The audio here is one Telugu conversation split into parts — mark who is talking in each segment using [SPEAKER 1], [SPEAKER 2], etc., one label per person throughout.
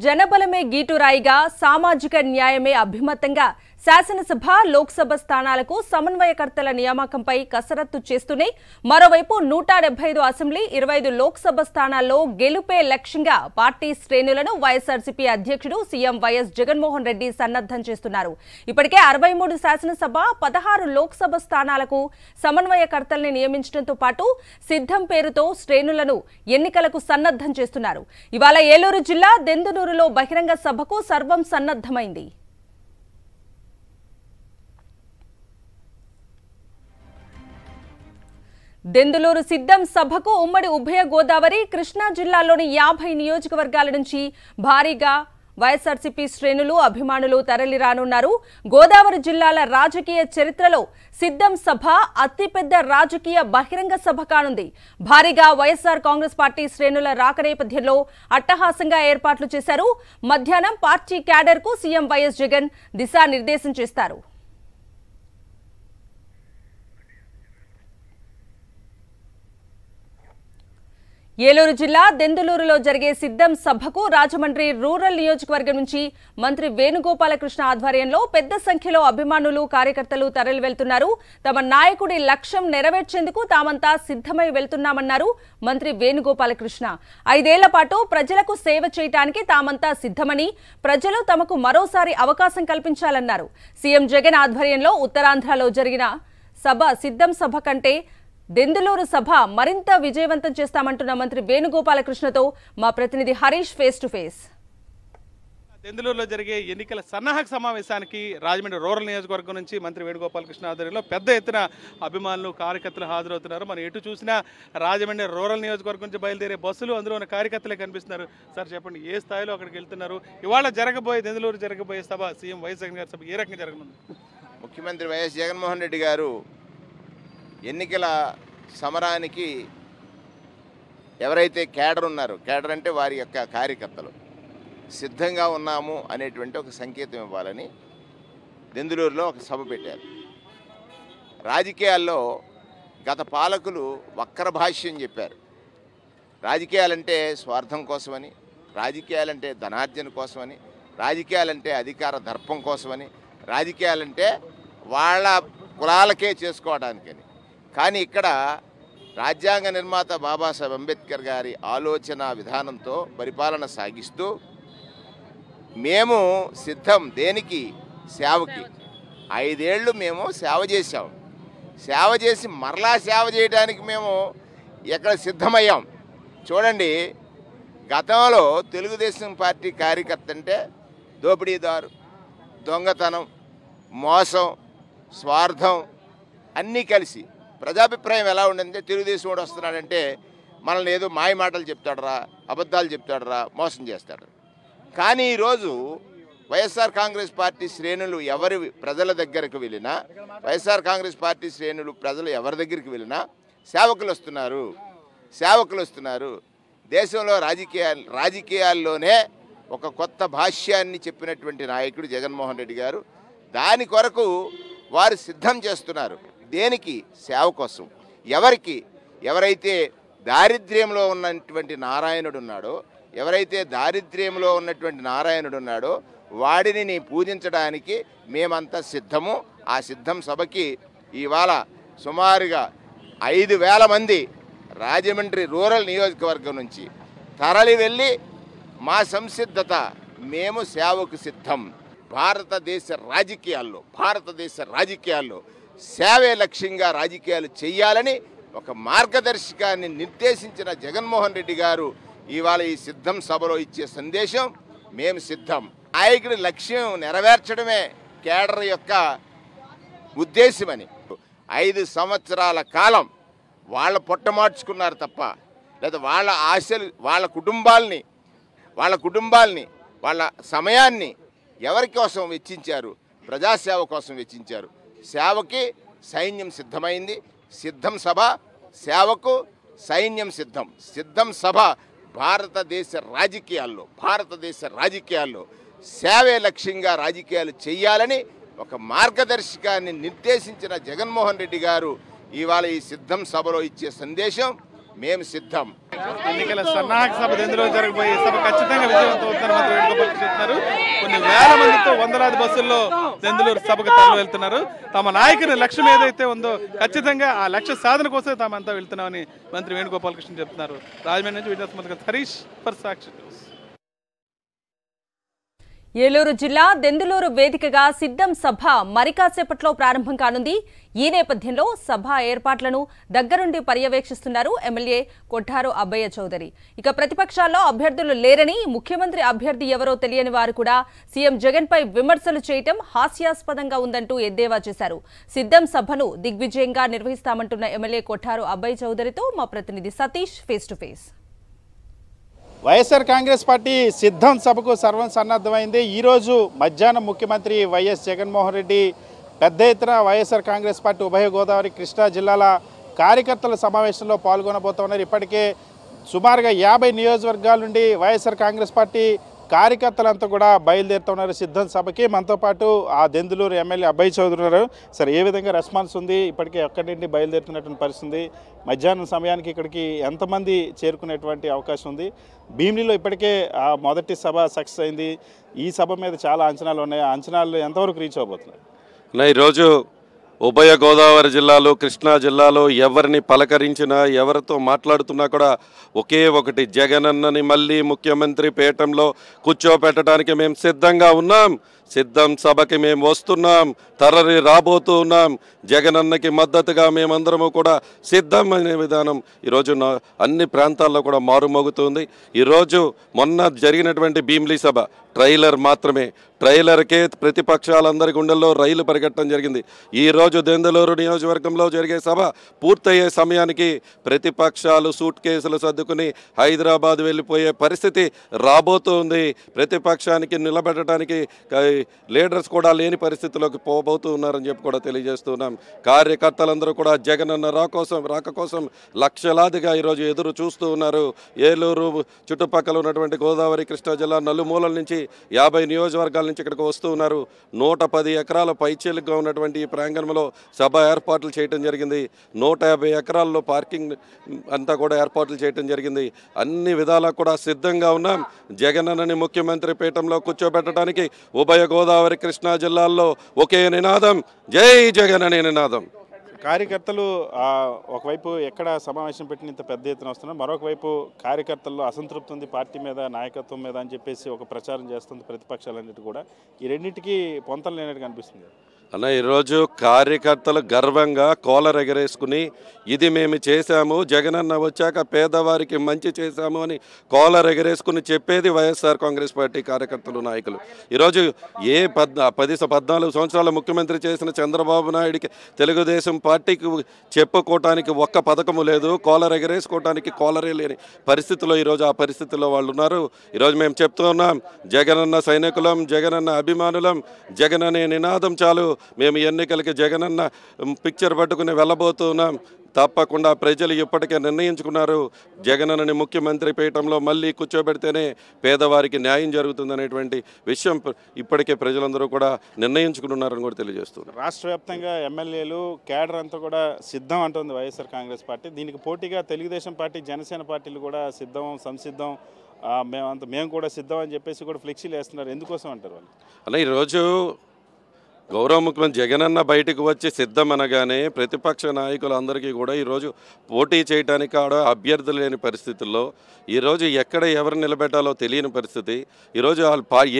[SPEAKER 1] జనబలమే గీటురాయిగా సామాజిక న్యాయమే అభిమతంగా శాసనసభ లోక్సభ స్థానాలకు సమన్వయకర్తల నియామకంపై కసరత్తు చేస్తూనే మరోవైపు 175 అసెంబ్లీ 25 లోక్సభ స్థానాల్లో గెలుపే లక్ష్యంగా పార్టీ శ్రేణులను వైఎస్ఆర్సీపీ అధ్యక్షుడు సీఎం వైఎస్ జగన్మోహన్ రెడ్డి సన్నద్ధం చేస్తున్నారు. ఇప్పటికే 63 శాసనసభ 16 లోక్సభ స్థానాలకు సమన్వయకర్తల్ని నియమించడంతో పాటు సిద్ధం పేరుతో శ్రేణులను ఎన్నికలకు సన్నద్ధం చేస్తున్నారు. ఇవాళ ఏలూరు జిల్లా దెందులూరులో బహిరంగ సభకు సర్వం సన్నద్ధమైంది. దెందులూరు సిద్ధం సభకు ఉమ్మడి ఉభయ గోదావరి కృష్ణా జిల్లాలోని 50 నియోజకవర్గాల నుంచి భారీగా వైఎస్ఆర్సీపీ శ్రేణులు అభిమానులు తరలిరానున్నారు. గోదావరి జిల్లాల రాజకీయ చరిత్రలో సిద్ధం సభ అతిపెద్ద రాజకీయ బహిరంగ సభ కానుంది. భారీగా వైఎస్ఆర్ కాంగ్రెస్ పార్టీ శ్రేణుల రాక నేపథ్యంలో అట్టహాసంగా ఏర్పాట్లు చేశారు. మధ్యాహ్నం పార్టీ క్యాడర్ కు సీఎం వైఎస్ జగన్ దిశానిర్దేశం చేస్తారు. ఏలూరు జిల్లా దెందులూరులో జరిగే సిద్ధం సభకు రాజమండ్రి రూరల్ నియోజకవర్గం నుంచి మంత్రి వేణుగోపాలకృష్ణ ఆధ్వర్యంలో పెద్ద సంఖ్యలో అభిమానులు కార్యకర్తలు తరలి వెళ్తున్నారు. తమ నాయకుడి లక్ష్యం నెరవేర్చేందుకు తామంతా సిద్ధమై వెళ్తున్నామన్నారు మంత్రి వేణుగోపాలకృష్ణ. 5 ఏళ్ల పాటు ప్రజలకు సేవ చేయడానికి తామంతా సిద్ధమని, ప్రజలు తమకు మరోసారి అవకాశం కల్పించాలన్నారు. సీఎం జగన్ ఆధ్వర్యంలో ఉత్తరాంధ్రలో జరిగిన సభ సిద్ధం సభ కంటే దెందులూరు సభ మరింత విజయవంతం చేస్తామంటున్న మంత్రి వేణుగోపాలకృష్ణతో మా ప్రతినిధి హరీష్ ఫేస్ టు ఫేస్.
[SPEAKER 2] దెందులూరులో జరిగే ఎన్నికల సన్నాహక సమావేశానికి రాజమండ్రి రూరల్ నియోజకవర్గం నుంచి మంత్రి వేణుగోపాలకృష్ణ ఆధ్వర్యంలో పెద్ద ఎత్తున అభిమానులు కార్యకర్తలు హాజరవుతున్నారు. మనం ఎటు చూసినా రాజమండ్రి రూరల్ నియోజకవర్గం నుంచి బయలుదేరే బస్సులు అందులో ఉన్న కార్యకర్తలే కనిపిస్తున్నారు. సార్ చెప్పండి, ఏ స్థాయిలో అక్కడికి వెళ్తున్నారు? ఇవాళ దెందులూరు జరగబోయే సభ సీఎం వైఎస్ జగన్ గారి సభ ఏ రకంగా జరగనుంది?
[SPEAKER 3] ముఖ్యమంత్రి వైఎస్ జగన్మోహన్ రెడ్డి గారు ఎన్నికల సమరానికి ఎవరైతే కేడర్ ఉన్నారో, కేడర్ అంటే వారి యొక్క కార్యకర్తలు సిద్ధంగా ఉన్నాము అనేటువంటి ఒక సంకేతం ఇవ్వాలని దెందులూరులో ఒక సభ పెట్టారు. రాజకీయాల్లో గత పాలకులు వక్ర భాష్యం చెప్పారు. రాజకీయాలంటే స్వార్థం కోసమని, రాజకీయాలంటే ధనార్జన కోసమని, రాజకీయాలంటే అధికార దర్పం కోసమని, రాజకీయాలంటే వాళ్ళ కులాలకే చేసుకోవడానికని. కానీ ఇక్కడ రాజ్యాంగ నిర్మాత బాబాసాహెబ్ అంబేద్కర్ గారి ఆలోచన విధానంతో పరిపాలన సాగిస్తూ మేము సిద్ధం దేనికి? సేవకి. 5 ఏళ్ళు మేము సేవ చేశాం. సేవ చేసి మరలా సేవ చేయడానికి మేము ఎక్కడ సిద్ధమయ్యాం. చూడండి, గతంలో తెలుగుదేశం పార్టీ కార్యకర్త అంటే దోపిడీదారు, దొంగతనం, మోసం, స్వార్థం అన్నీ కలిసి. ప్రజాభిప్రాయం ఎలా ఉండిందంటే తెలుగుదేశం వాడు వస్తున్నాడంటే మనల్ని ఏదో మాయ మాటలు చెప్తాడరా, అబద్ధాలు చెప్తాడరా, మోసం చేస్తాడు. కానీ ఈరోజు వైఎస్ఆర్ కాంగ్రెస్ పార్టీ శ్రేణులు ఎవరి ప్రజల దగ్గరకు వెళ్ళినా, వైఎస్ఆర్ కాంగ్రెస్ పార్టీ శ్రేణులు ప్రజలు ఎవరి దగ్గరికి వెళ్ళినా సేవకులు వస్తున్నారు. దేశంలో రాజకీయాల్లోనే ఒక కొత్త భాష్యాన్ని చెప్పినటువంటి నాయకుడు జగన్మోహన్ రెడ్డి గారు. దాని కొరకు వారు సిద్ధం చేస్తున్నారు. దేనికి? సేవ కోసం. ఎవరికి? ఎవరైతే దారిద్ర్యంలో ఉన్నటువంటి నారాయణుడు ఉన్నాడో వాడిని పూజించడానికి మేమంతా సిద్ధము. ఆ సిద్ధం సభకి ఇవాళ సుమారుగా 5,000 మంది రాజమండ్రి రూరల్ నియోజకవర్గం నుంచి తరలి వెళ్ళి మా సంసిద్ధత, మేము సేవకు సిద్ధం. భారతదేశ రాజకీయాల్లో సేవే లక్ష్యంగా రాజకీయాలు చేయాలని ఒక మార్గదర్శకాన్ని నిర్దేశించిన జగన్మోహన్ రెడ్డి గారు ఇవాళ ఈ సిద్ధం సభలో ఇచ్చే సందేశం మేము సిద్ధం. నాయకుడి లక్ష్యం నెరవేర్చడమే కేడర్ యొక్క ఉద్దేశమని 5 సంవత్సరాల కాలం వాళ్ళ పొట్టమార్చుకున్నారు తప్ప, లేదా వాళ్ళ ఆశలు, వాళ్ళ కుటుంబాల్ని వాళ్ళ సమయాన్ని ఎవరి కోసం వెచ్చించారు? ప్రజాసేవ కోసం వెచ్చించారు. సేవకి సైన్యం సిద్ధమైంది. సిద్ధం సభ సేవకు సైన్యం సిద్ధం. సిద్ధం సభ భారతదేశ రాజకీయాల్లో సేవే లక్ష్యంగా రాజకీయాలు చేయాలని ఒక మార్గదర్శకాన్ని నిర్దేశించిన జగన్మోహన్ రెడ్డి గారు ఇవాళ ఈ సిద్ధం సభలో ఇచ్చే సందేశం మేము సిద్ధం.
[SPEAKER 2] ఎన్నికల సన్నాహక సభ ఎందులో జరగబోయే సభ ఖచ్చితంగా విజయవంతం అవుతుందని మంత్రి వేణుగోపాల్ చేస్తున్నారు. కొన్ని వేల మందితో వందలాది బస్సుల్లో దెందులూరు సభకు తరలి వెళ్తున్నారు. తమ నాయకుని లక్ష్యం ఏదైతే ఉందో ఖచ్చితంగా ఆ లక్ష్య సాధన కోసమే తామంతా వెళ్తున్నామని మంత్రి వేణుగోపాలకృష్ణ చెప్తున్నారు. రాజమండ్రి నుంచి విజయస్మృతిగా హరీష్ ఫర్ సాక్షి న్యూస్.
[SPEAKER 1] ఏలూరు జిల్లా దెందులూరు వేదికగా సిద్ధం సభ మరికాసేపట్లో ప్రారంభం కానుంది. ఈ నేపథ్యంలో సభ ఏర్పాట్లను దగ్గరుండి పర్యవేక్షిస్తున్నారు ఎమ్మెల్యే కొఠారు అబ్బయ్య చౌదరి. ఇక ప్రతిపక్షాల్లో అభ్యర్థులు లేరని, ముఖ్యమంత్రి అభ్యర్థి ఎవరో తెలియని వారు కూడా సీఎం జగన్పై విమర్శలు చేయటం హాస్యాస్పదంగా ఉందంటూ ఎద్దేవా చేశారు. సిద్ధం సభను దిగ్విజయంగా నిర్వహిస్తామంటున్న ఎమ్మెల్యే కొఠారు అబ్బయ్య చౌదరితో మా ప్రతినిధి Satish face to face.
[SPEAKER 4] YSR Congress party సిద్ధం సభకు సర్వం సన్నద్ధమైంది. ఈరోజు మధ్యాహ్నం ముఖ్యమంత్రి వైఎస్ జగన్మోహన్ రెడ్డి పెద్ద ఎత్తున వైఎస్ఆర్ కాంగ్రెస్ పార్టీ ఉభయ గోదావరి కృష్ణా జిల్లాల కార్యకర్తల సమావేశంలో పాల్గొనబోతున్నారు. ఇప్పటికే సుమారుగా 50 నియోజకవర్గాల నుండి వైఎస్ఆర్ కాంగ్రెస్ పార్టీ కార్యకర్తలంతా కూడా బయలుదేరుతున్నారు సిద్ధం సభకి. మనతో పాటు ఆ దెందులూరు ఎమ్మెల్యే అబ్బయ్య చౌదరి ఉన్నారు. సరే, ఏ విధంగా రెస్పాన్స్ ఉంది? ఇప్పటికే ఎక్కడి నుండి బయలుదేరుతున్నటువంటి పరిస్థితి, మధ్యాహ్నం సమయానికి ఇక్కడికి ఎంతమంది చేరుకునేటువంటి అవకాశం ఉంది? భీమిలిలో ఇప్పటికే ఆ మొదటి సభ సక్సెస్ అయింది. ఈ సభ మీద చాలా అంచనాలు ఉన్నాయి. ఆ అంచనాలు ఎంతవరకు రీచ్ అవబోతున్నాయి?
[SPEAKER 5] ఈరోజు ఉభయ గోదావరి జిల్లాలో, కృష్ణా జిల్లాలో ఎవరిని పలకరించినా, ఎవరితో మాట్లాడుతున్నా కూడా ఒకే ఒకటి, జగనన్నని మళ్ళీ ముఖ్యమంత్రి పీఠంలో కూర్చోపెట్టడానికి మేము సిద్ధంగా ఉన్నాం, సిద్ధం సభకి మేము వస్తున్నాం, తరలి రాబోతూ ఉన్నాం, జగనన్నకి మద్దతుగా మేమందరము కూడా సిద్ధం అనే విధానం ఈరోజు అన్ని ప్రాంతాల్లో కూడా మారుమోగుతుంది. ఈరోజు మొన్న జరిగినటువంటి భీమిలి సభ ట్రైలర్ మాత్రమే. ట్రైలర్కే ప్రతిపక్షాలందరి గుండెల్లో రైలు పరిగెట్టడం జరిగింది. ఈరోజు దెందులూరు నియోజకవర్గంలో జరిగే సభ పూర్తయ్యే సమయానికి ప్రతిపక్షాలు సూట్ కేసులు సర్దుకుని హైదరాబాద్ వెళ్ళిపోయే పరిస్థితి రాబోతుంది. ప్రతిపక్షానికి నిలబెట్టడానికి లీడర్స్ కూడా లేని పరిస్థితిలోకి పోబోతూ ఉన్నారని చెప్పి కూడా తెలియజేస్తున్నాం. కార్యకర్తలందరూ కూడా జగనన్న రాక కోసం లక్షలాదిగా ఈరోజు ఎదురు చూస్తూ ఉన్నారు. ఏలూరు చుట్టుపక్కల ఉన్నటువంటి గోదావరి కృష్ణా జిల్లా నలుమూలల నుంచి 50 నియోజకవర్గాల నుంచి ఇక్కడికి వస్తూ ఉన్నారు. 110 ఎకరాల పైచేలుగా ఉన్నటువంటి ఈ ప్రాంగణంలో సభ ఏర్పాట్లు చేయడం జరిగింది. 150 ఎకరాల్లో పార్కింగ్ అంతా కూడా ఏర్పాట్లు చేయడం జరిగింది. అన్ని విధాలా కూడా సిద్ధంగా ఉన్నాం. జగనన్నని ముఖ్యమంత్రి పీఠంలో కూర్చోబెట్టడానికి ఉభయ గోదావరి కృష్ణా జిల్లాల్లో ఒకే నినాదం, జై జగన్ అనే నినాదం.
[SPEAKER 4] కార్యకర్తలు ఒకవైపు ఎక్కడ సమావేశం పెట్టిన ఇంత పెద్ద ఎత్తున వస్తున్నారు, మరొక వైపు కార్యకర్తల్లో అసంతృప్తి ఉంది పార్టీ మీద, నాయకత్వం మీద అని చెప్పేసి ఒక ప్రచారం చేస్తుంది ప్రతిపక్షాలన్నిటి కూడా. ఈ రెండింటికి పొంతలు లేనట్టుగా అనిపిస్తుంది
[SPEAKER 5] అన్న. ఈరోజు కార్యకర్తలు గర్వంగా కాలర్ ఎగరేసుకుని ఇది మేము చేశాము, జగనన్న వచ్చాక పేదవారికి మంచి చేశాము అని కాలర్ ఎగరేసుకుని చెప్పేది వైఎస్ఆర్ కాంగ్రెస్ పార్టీ కార్యకర్తలు, నాయకులు. ఈరోజు 14 సంవత్సరాల ముఖ్యమంత్రి చేసిన చంద్రబాబు నాయుడికి తెలుగుదేశం పార్టీకి చెప్పుకోవటానికి ఒక్క పథకము లేదు, కాలర్ ఎగరేసుకోవటానికి కాలరే లేని పరిస్థితిలో ఈరోజు ఆ పరిస్థితిలో వాళ్ళు ఉన్నారు. ఈరోజు మేము చెప్తున్నాం, జగనన్న సైనికులం, జగనన్న అభిమానులం, జగన్ అనే నినాదం చాలు, మేము ఎన్నికలకి జగనన్న పిక్చర్ పట్టుకుని వెళ్ళబోతున్నాం. తప్పకుండా ప్రజలు ఇప్పటికే నిర్ణయించుకున్నారు, జగనన్నని ముఖ్యమంత్రి పీఠంలో మళ్ళీ కూర్చోబెడితేనే పేదవారికి న్యాయం జరుగుతుందనేటువంటి విషయం ఇప్పటికే ప్రజలందరూ కూడా నిర్ణయించుకుంటున్నారని కూడా తెలియజేస్తున్నారు.
[SPEAKER 4] రాష్ట్ర వ్యాప్తంగా ఎమ్మెల్యేలు కేడర్ అంతా కూడా సిద్ధం అంటుంది వైఎస్ఆర్ కాంగ్రెస్ పార్టీ. దీనికి పోటీగా తెలుగుదేశం పార్టీ, జనసేన పార్టీలు కూడా సిద్ధం, సంసిద్ధం, మేము కూడా సిద్ధం అని చెప్పేసి కూడా ఫ్లెక్సీలు వేస్తున్నారు. ఎందుకోసం అంటారు వాళ్ళు?
[SPEAKER 5] అలా ఈరోజు గౌరవ ముఖ్యమంత్రి జగనన్న బయటకు వచ్చి సిద్ధం అనగానే ప్రతిపక్ష నాయకులందరికీ కూడా ఈరోజు పోటీ చేయడానికి కూడా అభ్యర్థులు లేని పరిస్థితుల్లో ఈరోజు ఎక్కడ ఎవరు నిలబెట్టాలో తెలియని పరిస్థితి. ఈరోజు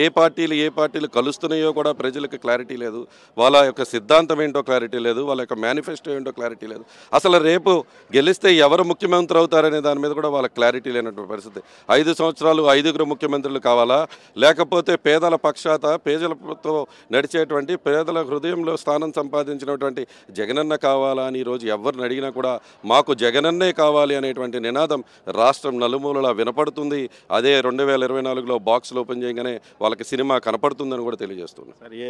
[SPEAKER 5] ఏ పార్టీలు కలుస్తున్నాయో కూడా ప్రజలకు క్లారిటీ లేదు, వాళ్ళ యొక్క సిద్ధాంతం ఏంటో క్లారిటీ లేదు, వాళ్ళ యొక్క మేనిఫెస్టో ఏంటో క్లారిటీ లేదు. అసలు రేపు గెలిస్తే ఎవరు ముఖ్యమంత్రి అవుతారనే దాని మీద కూడా వాళ్ళకి క్లారిటీ లేనటువంటి పరిస్థితి. 5 సంవత్సరాలు 5 ముఖ్యమంత్రులు కావాలా, లేకపోతే పేదల పక్షాత పేదలతో నడిచేటువంటి పేదల హృదయంలో స్థానం సంపాదించినటువంటి జగనన్న కావాలా అని ఈరోజు ఎవరిని అడిగినా కూడా మాకు జగనన్నే కావాలి అనేటువంటి నినాదం రాష్ట్రం నలుమూలలా వినపడుతుంది. అదే 2024లో బాక్స్లు ఓపెన్ చేయగానే వాళ్ళకి సినిమా కనపడుతుందని కూడా తెలియజేస్తుంది.
[SPEAKER 4] సరే,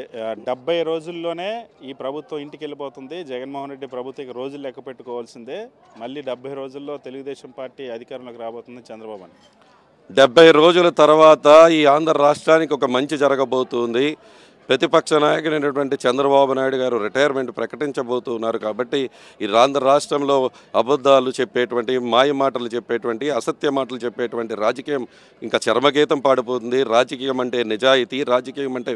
[SPEAKER 4] 70 రోజుల్లోనే ఈ ప్రభుత్వం ఇంటికి వెళ్ళిపోతుంది. జగన్మోహన్ రెడ్డి ప్రభుత్వం రోజులు లెక్క పెట్టుకోవాల్సిందే. మళ్ళీ 70 రోజుల్లో తెలుగుదేశం పార్టీ అధికారంలోకి రాబోతుంది చంద్రబాబు అని.
[SPEAKER 5] 70 రోజుల తర్వాత ఈ ఆంధ్ర రాష్ట్రానికి ఒక మంచి జరగబోతుంది. ప్రతిపక్ష నాయకుడైనటువంటి చంద్రబాబు నాయుడు గారు రిటైర్మెంట్ ప్రకటించబోతున్నారు. కాబట్టి ఈ ఆంధ్ర రాష్ట్రంలో అబద్ధాలు చెప్పేటువంటి, మాయ మాటలు చెప్పేటువంటి, అసత్య మాటలు చెప్పేటువంటి రాజకీయం ఇంకా చర్మగీతం పాడిపోతుంది. రాజకీయం అంటే నిజాయితీ, రాజకీయం అంటే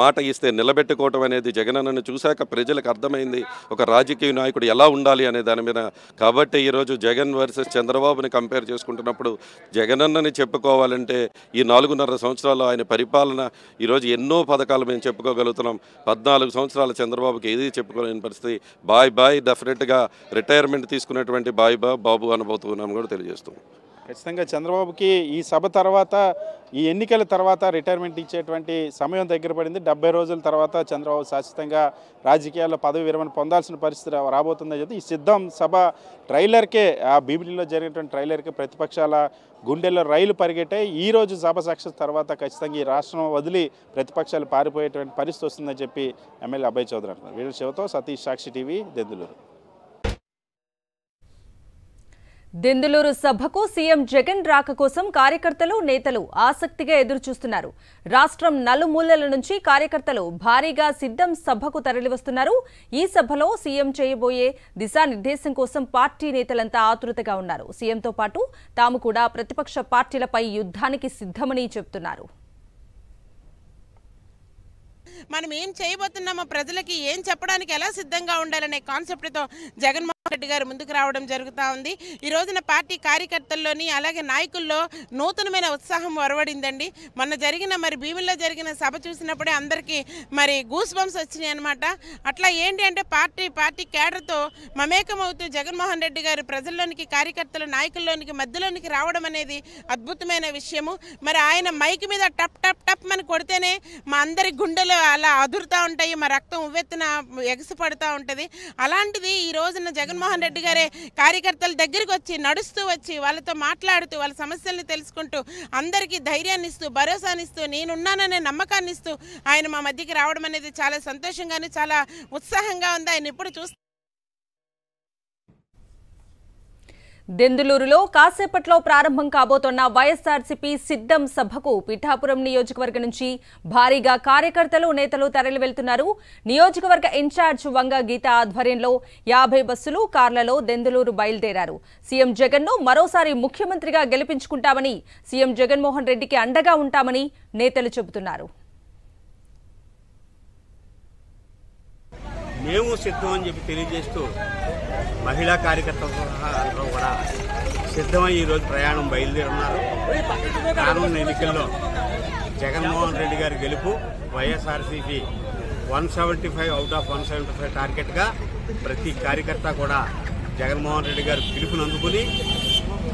[SPEAKER 5] మాట ఇస్తే నిలబెట్టుకోవటం అనేది జగనన్నను చూశాక ప్రజలకు అర్థమైంది ఒక రాజకీయ నాయకుడు ఎలా ఉండాలి అనే దాని మీద. కాబట్టి ఈరోజు జగన్ వర్సెస్ చంద్రబాబుని కంపేర్ చేసుకుంటున్నప్పుడు జగనన్నని చెప్పుకోవాలంటే ఈ 4.5 సంవత్సరాలు ఆయన పరిపాలన ఈరోజు ఎన్నో పథకాలు మేము చెప్పుకోగలుగుతున్నాం. 14 సంవత్సరాల చంద్రబాబుకి ఏది చెప్పుకోలేని పరిస్థితి. బాయ్ డెఫినెట్గా రిటైర్మెంట్ తీసుకున్నటువంటి బాబు అనబోతున్నాం కూడా తెలియజేస్తాం.
[SPEAKER 4] ఖచ్చితంగా చంద్రబాబుకి ఈ సభ తర్వాత, ఈ ఎన్నికల తర్వాత రిటైర్మెంట్ ఇచ్చేటువంటి సమయం దగ్గర పడింది. 70 రోజుల తర్వాత చంద్రబాబు శాశ్వతంగా రాజకీయాల్లో పదవి విరమణ పొందాల్సిన పరిస్థితి రాబోతుందని చెప్పి ఈ సిద్ధం సభ ట్రైలర్కే, ఆ భీమిలిలో జరిగినటువంటి ట్రైలర్కే ప్రతిపక్షాల గుండెల్లో రైలు పరిగెట్టాయి. ఈ రోజు సభ సక్సెస్ తర్వాత ఖచ్చితంగా ఈ రాష్ట్రం వదిలి ప్రతిపక్షాలు పారిపోయేటువంటి పరిస్థితి వస్తుందని చెప్పి ఎమ్మెల్యే అభయ్ చౌదరి అంటున్నారు. వీడియో శివతో సతీష్, సాక్షి టీవీ, దెందులూరు.
[SPEAKER 1] దెందులూరు సభకు సీఎం జగన్ రాక కోసం కార్యకర్తలు, నేతలు ఆసక్తిగా ఎదురుచూస్తున్నారు. రాష్ట్రం నలుమూలల నుంచి కార్యకర్తలు భారీగా సిద్ధం సభకు తరలివస్తున్నారు. ఈ సభలో సీఎం చేయబోయే దిశానిర్దేశం కోసం పార్టీ నేతలంతా ఆతృతగా ఉన్నారు. సీఎంతో పాటు తాము కూడా ప్రతిపక్ష పార్టీలపై యుద్ధానికి సిద్ధమని చెబుతున్నారు.
[SPEAKER 6] మనం ఏం చేయబోతున్నామో, ప్రజలకి ఏం చెప్పడానికి ఎలా సిద్ధంగా ఉండాలనే కాన్సెప్ట్తో జగన్మోహన్ రెడ్డి గారు ముందుకు రావడం జరుగుతూ ఉంది. ఈ రోజున పార్టీ కార్యకర్తల్లోని అలాగే నాయకుల్లో నూతనమైన ఉత్సాహం వరవడిందండి. మొన్న జరిగిన భీమిల్లో జరిగిన సభ చూసినప్పుడే అందరికీ గూస్ బంప్స్ వచ్చినాయి అనమాట. అట్లా ఏంటి అంటే పార్టీ కేడర్తో మమేకమవుతూ జగన్మోహన్ రెడ్డి గారు ప్రజల్లోనికి, కార్యకర్తల నాయకుల్లోనికి, మధ్యలోనికి రావడం అనేది అద్భుతమైన విషయము. ఆయన మైక్ మీద టప్ టప్ టప్ అని కొడితేనే మా అందరి గుండెలు అలా అదురుతూ ఉంటాయి, మా రక్తం ఉవ్వెత్తున ఎగసిపడుతూ ఉంటుంది. అలాంటిది ఈ రోజున జగన్మోహన్ రెడ్డి గారే కార్యకర్తల దగ్గరికి వచ్చి, నడుస్తూ వచ్చి, వాళ్ళతో మాట్లాడుతూ, వాళ్ళ సమస్యల్ని తెలుసుకుంటూ, అందరికీ ధైర్యాన్ని ఇస్తూ, భరోసానిస్తూ, నేనున్నాననే నమ్మకాన్ని ఇస్తూ ఆయన మా మధ్యకి రావడం అనేది చాలా సంతోషంగానే, చాలా ఉత్సాహంగా ఉంది. ఆయన ఇప్పుడు చూస్తే
[SPEAKER 1] దెందులూరులో కాసేపట్లో ప్రారంభం కాబోతున్న వైఎస్ఆర్సీపీ సిద్ధం సభకు పిఠాపురం నియోజకవర్గం నుంచి భారీగా కార్యకర్తలు, నేతలు తరలి వెళ్తున్నారు. నియోజకవర్గ ఇన్ఛార్జ్ వంగ గీత ఆధ్వర్యంలో 50 బస్సులు, కార్లలో దెందులూరు బయలుదేరారు. సీఎం జగన్ను మరోసారి ముఖ్యమంత్రిగా గెలిపించుకుంటామని, సీఎం జగన్మోహన్ రెడ్డికి అండగా ఉంటామని నేతలు చెబుతున్నారు.
[SPEAKER 7] మేము సిద్ధం అని చెప్పి తెలియజేస్తూ మహిళా కార్యకర్తలతో సహా అందరూ కూడా సిద్ధమై ఈరోజు ప్రయాణం బయలుదేరున్నారు. రానున్న ఎన్నికల్లో జగన్మోహన్ రెడ్డి గారి గెలుపు వైఎస్ఆర్సీపీ 175 అవుట్ ఆఫ్ 175 టార్గెట్గా ప్రతి కార్యకర్త కూడా జగన్మోహన్ రెడ్డి గారు పిలుపునందుకుని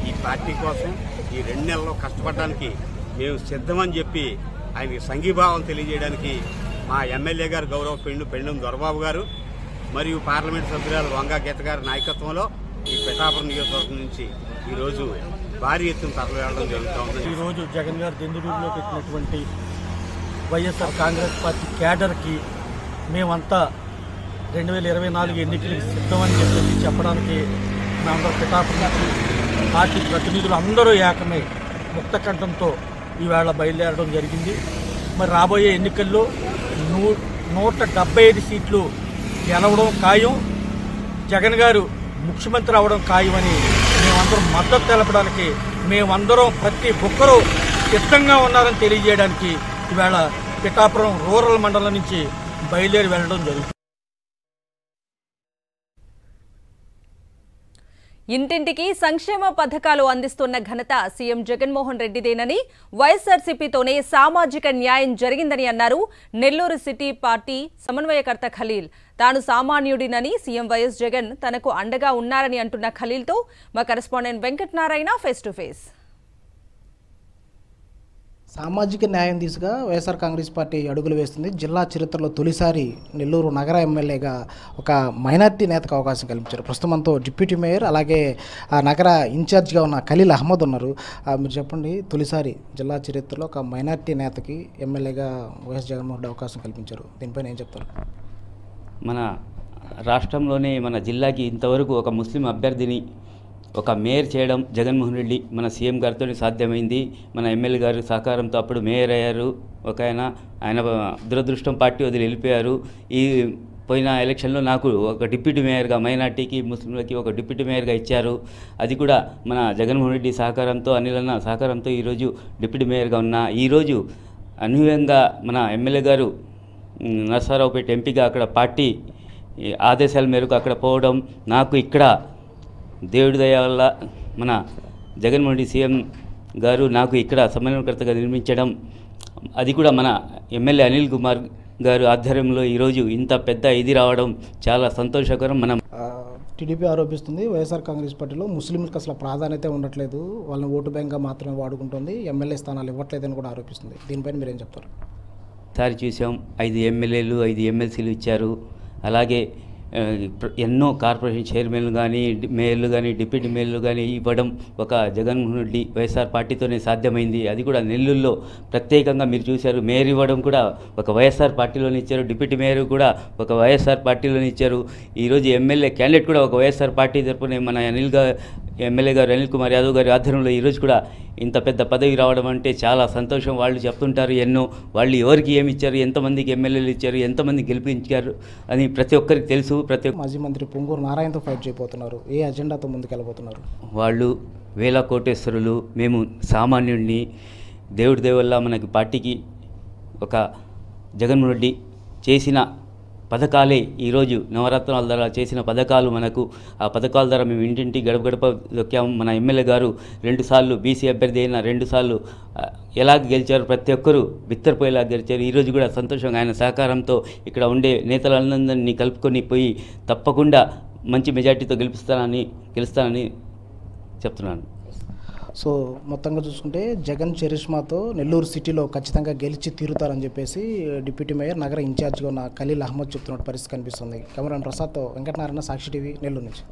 [SPEAKER 7] ఈ పార్టీ కోసం ఈ 2 నెలల్లో కష్టపడడానికి మేము సిద్ధమని చెప్పి ఆయనకి సంఘీభావం తెలియజేయడానికి మా ఎమ్మెల్యే గారు గౌరవ పెండం దొరబాబు గారు మరియు పార్లమెంట్ సభ్యురాలు వంగా గీత గారి నాయకత్వంలో ఈ పిఠాపురం నియోజకవర్గం నుంచి ఈరోజు భారీ ఎత్తున తరలి వెళ్ళడం జరుగుతూ ఉంది.
[SPEAKER 8] ఈరోజు జగన్ గారు దెందులూరులో పెట్టినటువంటి వైఎస్ఆర్ కాంగ్రెస్ పార్టీ క్యాడర్కి మేమంతా 2024 ఎన్నికలకు సిద్ధమని చెప్పడానికి మేమందరూ పిఠాపురం పార్టీ ప్రతినిధులు అందరూ ఏకమై ముక్త కంఠంతో ఈవేళ బయలుదేరడం జరిగింది. రాబోయే ఎన్నికల్లో 175 సీట్లు గెలవడం ఖాయం, జగన్ గారు ముఖ్యమంత్రి అవడం ఖాయమని మేమందరం మద్దతు తెలపడానికి, మేమందరం ప్రతి ఒక్కరూ సిద్ధంగా ఉన్నారని తెలియజేయడానికి ఈవేళ పిఠాపురం రూరల్ మండలం నుంచి బయలుదేరి వెళ్లడం జరుగుతుంది.
[SPEAKER 1] ఇంటింటికి సంక్షేమ పథకాలు అందిస్తున్న ఘనత సీఎం జగన్మోహన్ రెడ్డిదేనని, వైఎస్ఆర్సీపీతోనే సామాజిక న్యాయం జరిగిందని అన్నారు నెల్లూరు సిటీ పార్టీ సమన్వయకర్త ఖలీల్. తాను సామాన్యుడినని, సీఎం వైఎస్ జగన్ తనకు అండగా ఉన్నారని అంటున్న ఖలీల్తో మా correspondent Venkatanarayana face to face.
[SPEAKER 9] సామాజిక న్యాయం దిశగా వైఎస్ఆర్ కాంగ్రెస్ పార్టీ అడుగులు వేస్తుంది. జిల్లా చరిత్రలో తొలిసారి నెల్లూరు నగర ఎమ్మెల్యేగా ఒక మైనార్టీ నేతకు అవకాశం కల్పించారు. ప్రస్తుతం మనతో డిప్యూటీ మేయర్ అలాగే ఆ నగర ఇన్ఛార్జ్గా ఉన్న ఖలీల్ అహ్మద్ ఉన్నారు. మీరు చెప్పండి, తొలిసారి జిల్లా చరిత్రలో ఒక మైనార్టీ నేతకి ఎమ్మెల్యేగా వైఎస్ జగన్మోహన్ రెడ్డి అవకాశం కల్పించారు. దీనిపైన ఏం చెప్తారు?
[SPEAKER 10] మన రాష్ట్రంలోనే మన జిల్లాకి ఇంతవరకు ఒక ముస్లిం అభ్యర్థిని ఒక మేయర్ చేయడం జగన్మోహన్ రెడ్డి మన సీఎం గారితో సాధ్యమైంది. మన ఎమ్మెల్యే గారు సహకారంతో అప్పుడు మేయర్ అయ్యారు ఒక ఆయన దురదృష్టం పార్టీ వదిలి వెళ్ళిపోయారు. ఈ పోయిన ఎలక్షన్లో నాకు ఒక డిప్యూటీ మేయర్గా మైనార్టీకి ముస్లింలకి ఒక డిప్యూటీ మేయర్గా ఇచ్చారు. అది కూడా మన జగన్మోహన్ రెడ్డి సహకారంతో అనిల్ అన్న సహకారంతో ఈరోజు డిప్యూటీ మేయర్గా ఉన్నా. ఈరోజు అనూహ్యంగా మన ఎమ్మెల్యే గారు నరసరావుపేట ఎంపీగా అక్కడ పార్టీ ఆదేశాల మేరకు అక్కడ పోవడం, నాకు ఇక్కడ దేవుడి దయ వల్ల మన జగన్మోహన్ రెడ్డి సీఎం గారు నాకు ఇక్కడ సమన్వయకర్తగా నిర్మించడం, అది కూడా మన ఎమ్మెల్యే అనిల్ కుమార్ గారు ఆధ్వర్యంలో ఈరోజు ఇంత పెద్ద ఇది రావడం చాలా సంతోషకరం. మనం
[SPEAKER 9] టీడీపీ ఆరోపిస్తుంది వైఎస్ఆర్ కాంగ్రెస్ పార్టీలో ముస్లింలకు అసలు ప్రాధాన్యత ఉండట్లేదు, వాళ్ళని ఓటు బ్యాంక్గా మాత్రమే వాడుకుంటుంది, ఎమ్మెల్యే స్థానాలు ఇవ్వట్లేదని కూడా ఆరోపిస్తుంది. దీనిపైన మీరేం చెప్తారు?
[SPEAKER 10] సారి చూసాం 5 ఎమ్మెల్యేలు 5 ఎమ్మెల్సీలు ఇచ్చారు. అలాగే ఎన్నో కార్పొరేషన్ చైర్మన్లు కానీ మేయర్లు కానీ డిప్యూటీ మేయర్లు కానీ ఇవ్వడం ఒక జగన్మోహన్ రెడ్డి వైఎస్ఆర్ పార్టీతోనే సాధ్యమైంది. అది కూడా నెల్లూరులో ప్రత్యేకంగా మీరు చూశారు. మేయర్ ఇవ్వడం కూడా ఒక వైఎస్ఆర్ పార్టీలోనే ఇచ్చారు, డిప్యూటీ మేయర్ కూడా ఒక వైఎస్ఆర్ పార్టీలోనే ఇచ్చారు. ఈరోజు ఎమ్మెల్యే క్యాండిడేట్ కూడా ఒక వైఎస్ఆర్ పార్టీ తరపున మన ఎమ్మెల్యే గారు అనిల్ కుమార్ యాదవ్ గారి ఆధ్వర్యంలో ఈరోజు కూడా ఇంత పెద్ద పదవి రావడం అంటే చాలా సంతోషం. వాళ్ళు చెప్తుంటారు ఎన్నో, వాళ్ళు ఎవరికి ఏమి ఇచ్చారు, ఎంతమందికి ఎమ్మెల్యేలు ఇచ్చారు, ఎంతమంది గెలిపించారు అని ప్రతి ఒక్కరికి తెలుసు.
[SPEAKER 9] మాజీ మంత్రి పొంగూరు నారాయణతో ఫైట్ చేయబోతున్నారు. ఏ అజెండాతో ముందుకెళ్ళబోతున్నారు?
[SPEAKER 10] వాళ్ళు వేల కోటేశ్వరులు, మేము సామాన్యుడిని. దేవుడి దేవల్ల మనకి పార్టీకి ఒక జగన్మోహన్ రెడ్డి చేసిన పథకాలే ఈరోజు నవరత్నాల ద్వారా చేసిన పథకాలు మనకు, ఆ పథకాల ద్వారా మేము ఇంటింటి గడప గడప దొక్కాము. మన ఎమ్మెల్యే గారు 2 సార్లు బీసీ అభ్యర్థి అయిన 2 సార్లు ఎలాగ గెలిచారు, ప్రతి ఒక్కరూ బిత్తరపోయేలా గెలిచారు. ఈరోజు కూడా సంతోషంగా ఆయన సహకారంతో ఇక్కడ ఉండే నేతలందరినీ కలుపుకొని పోయి తప్పకుండా మంచి మెజార్టీతో గెలుస్తానని చెప్తున్నాను.
[SPEAKER 9] సో మొత్తంగా చూసుకుంటే జగన్ చరిష్మాతో నెల్లూరు సిటీలో ఖచ్చితంగా గెలిచి తీరుతారని చెప్పేసి డిప్యూటీ మేయర్ నగర ఇన్ఛార్జ్గా ఉన్న ఖలీల్ అహ్మద్ చెప్తున్న పరిస్థితి కనిపిస్తుంది. కెమెరామెన్ ప్రసాద్తో వెంకటనారాయణ, సాక్షి టీవీ, నెల్లూరు నుంచి.